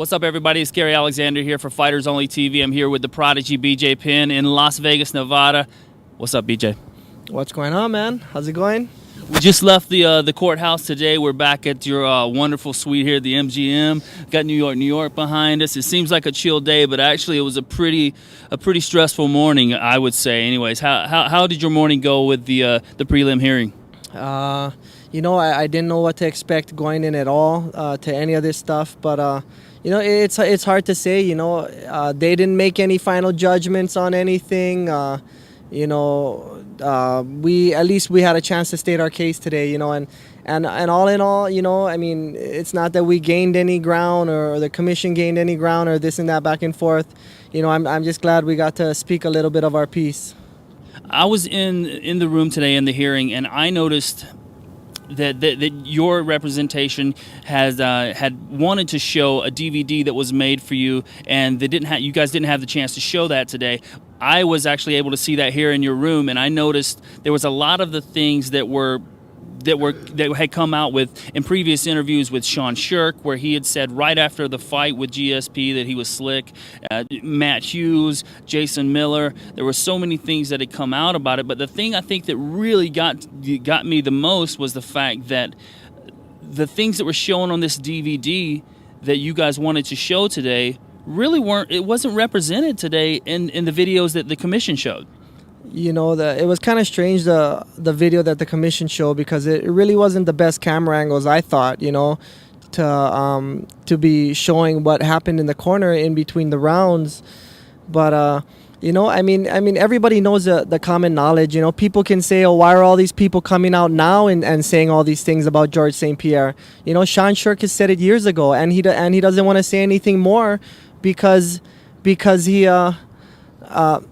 What's up, everybody? It's Gary Alexander here for Fighters Only TV. I'm here with the prodigy BJ Penn in Las Vegas, Nevada. What's up, BJ? What's going on, man? How's it going? We just left the courthouse today. We're back at your wonderful suite here at the MGM. Got New York behind us. It seems like a chill day, but actually it was a pretty stressful morning, I would say. Anyways, how did your morning go with the prelim hearing? I didn't know what to expect going in at all to any of this stuff, but it's hard to say. They didn't make any final judgments on anything. We had a chance to state our case today. And all in all, it's not that we gained any ground or the commission gained any ground or this and that back and forth. I'm just glad we got to speak a little bit of our piece. I was in the room today in the hearing, and I noticed that your representation had wanted to show a DVD that was made for you, and you guys didn't have the chance to show that today. I was actually able to see that here in your room, and I noticed there was a lot of the things that had come out in previous interviews with Sean Shirk, where he had said right after the fight with GSP that he was slick. Matt Hughes, Jason Miller, there were so many things that had come out about it. But the thing I think that really got me the most was the fact that the things that were shown on this DVD that you guys wanted to show today really wasn't represented today in the videos that the commission showed. It was kind of strange, the video that the commission showed, because it really wasn't the best camera angles, I thought, to be showing what happened in the corner in between the rounds. But everybody knows the common knowledge. People can say, oh, why are all these people coming out now and saying all these things about George St. Pierre? Sean Shirk has said it years ago, and he doesn't want to say anything more because of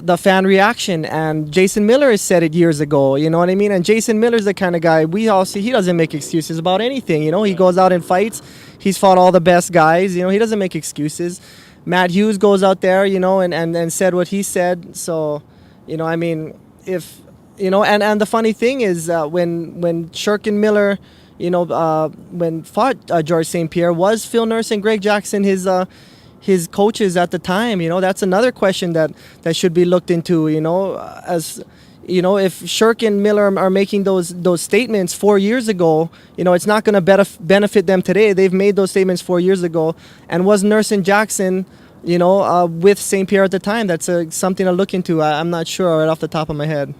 the fan reaction. And Jason Miller has said it years ago, you know what I mean? And Jason Miller's the kind of guy we all see. He doesn't make excuses about anything. He goes out and fights. He's fought all the best guys. He doesn't make excuses. Matt Hughes goes out there, and said what he said. So, and the funny thing is when Shirk and Miller, when fought George St. Pierre, was Phil Nurse and Greg Jackson his coaches at the time? That's another question that should be looked into. If Shirk and Miller are making those statements 4 years ago, it's not going to benefit them today. They've made those statements 4 years ago. And was Nurse and Jackson, with St. Pierre at the time? That's something to look into. I'm not sure right off the top of my head.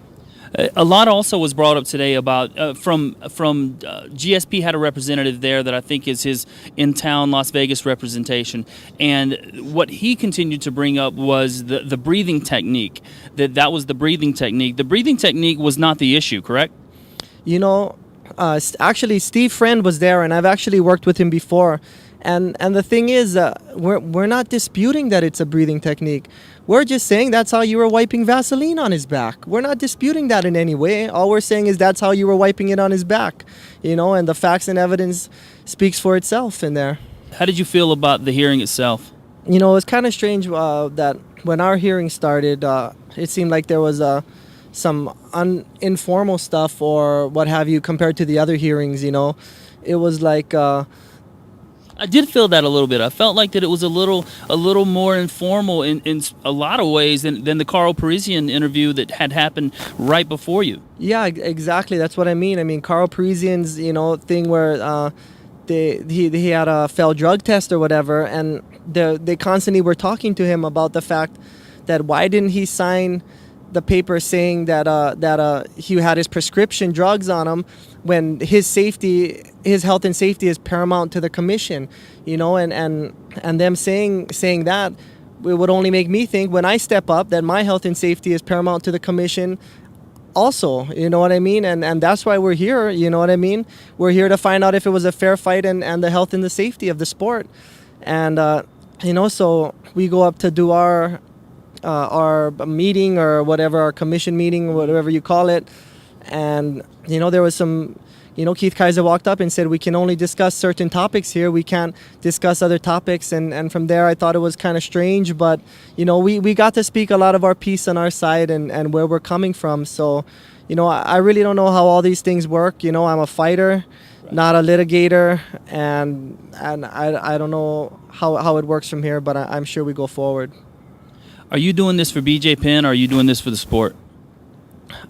A lot also was brought up today about from GSP had a representative there that I think is his in-town Las Vegas representation, and what he continued to bring up was the breathing technique. That was the breathing technique. The breathing technique was not the issue, correct? Actually, Steve Friend was there, and I've actually worked with him before. And the thing is, we're not disputing that it's a breathing technique. We're just saying that's how you were wiping Vaseline on his back. We're not disputing that in any way. All we're saying is that's how you were wiping it on his back. And the facts and evidence speaks for itself in there. How did you feel about the hearing itself? It's kind of strange that when our hearing started, it seemed like there was some informal stuff or what have you compared to the other hearings. It was like... I did feel that a little bit. I felt like that it was a little more informal in a lot of ways than the Carl Parisian interview that had happened right before you. Yeah, exactly. That's what I mean. Carl Parisian's, thing where he had a failed drug test or whatever, and they constantly were talking to him about the fact that why didn't he sign the paper saying that he had his prescription drugs on him, when his health and safety is paramount to the commission, and them saying that, it would only make me think when I step up that my health and safety is paramount to the commission also, you know what I mean? And that's why we're here, you know what I mean? We're here to find out if it was a fair fight and the health and the safety of the sport. And, so we go up to do our meeting or whatever, our commission meeting, whatever you call it. And, there was some, Keith Kaiser walked up and said, we can only discuss certain topics here. We can't discuss other topics. And from there, I thought it was kind of strange. But, we got to speak a lot of our piece on our side and where we're coming from. So, I really don't know how all these things work. I'm a fighter, not a litigator, and I don't know how it works from here, but I'm sure we go forward. Are you doing this for BJ Penn, or are you doing this for the sport?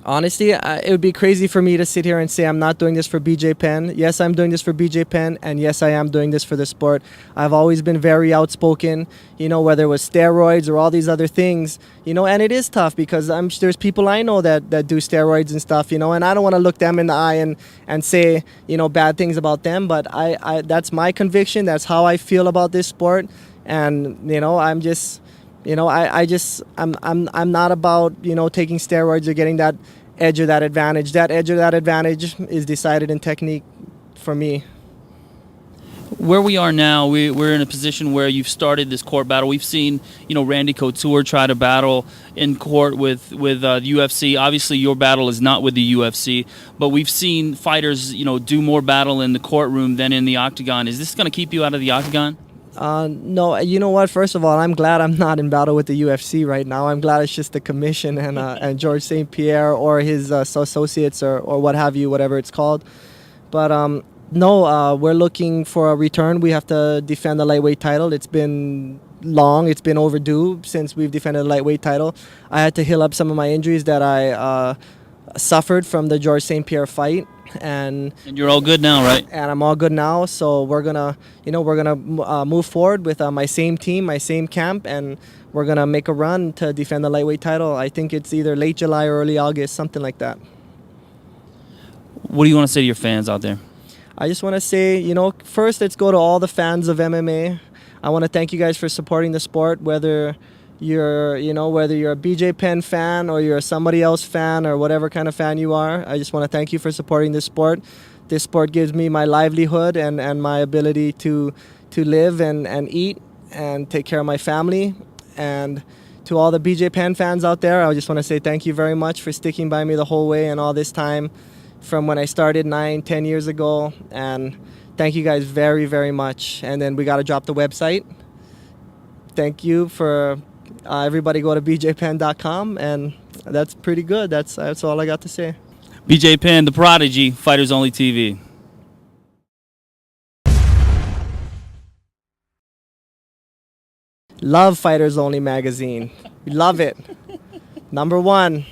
Honestly, it would be crazy for me to sit here and say I'm not doing this for BJ Penn. Yes, I'm doing this for BJ Penn, and yes, I am doing this for the sport. I've always been very outspoken, whether it was steroids or all these other things, and it is tough because there's people I know that do steroids and stuff, and I don't want to look them in the eye and say, bad things about them, but I that's my conviction. That's how I feel about this sport, and, I'm just... I'm not about, taking steroids or getting that edge or that advantage. That edge or that advantage is decided in technique for me. Where we are now, we're in a position where you've started this court battle. We've seen, Randy Couture try to battle in court with the UFC. Obviously, your battle is not with the UFC, but we've seen fighters, do more battle in the courtroom than in the octagon. Is this going to keep you out of the octagon? No, you know what? First of all, I'm glad I'm not in battle with the UFC right now. I'm glad it's just the commission and George St. Pierre or his associates or what have you, whatever it's called. But no, we're looking for a return. We have to defend the lightweight title. It's been long. It's been overdue since we've defended the lightweight title. I had to heal up some of my injuries that I suffered from the George St. Pierre fight. And you're all good now, right? And I'm all good now, so we're gonna move forward with my same team, my same camp, and we're gonna make a run to defend the lightweight title. I think it's either late July or early August, something like that. What do you want to say to your fans out there? I just want to say, first, let's go to all the fans of MMA. I want to thank you guys for supporting the sport, whether you're a BJ Penn fan or you're a somebody else fan or whatever kind of fan you are. I just want to thank you for supporting this sport. This sport gives me my livelihood and my ability to live and eat and take care of my family. And to all the BJ Penn fans out there, I just want to say thank you very much for sticking by me the whole way and all this time from when I started 9-10 years ago. And thank you guys very, very much. And then we got to drop the website. Thank you for... everybody go to bjpenn.com, and that's pretty good. That's all I got to say. BJ Penn, the Prodigy, Fighters Only TV. Love Fighters Only magazine. We love it. #1.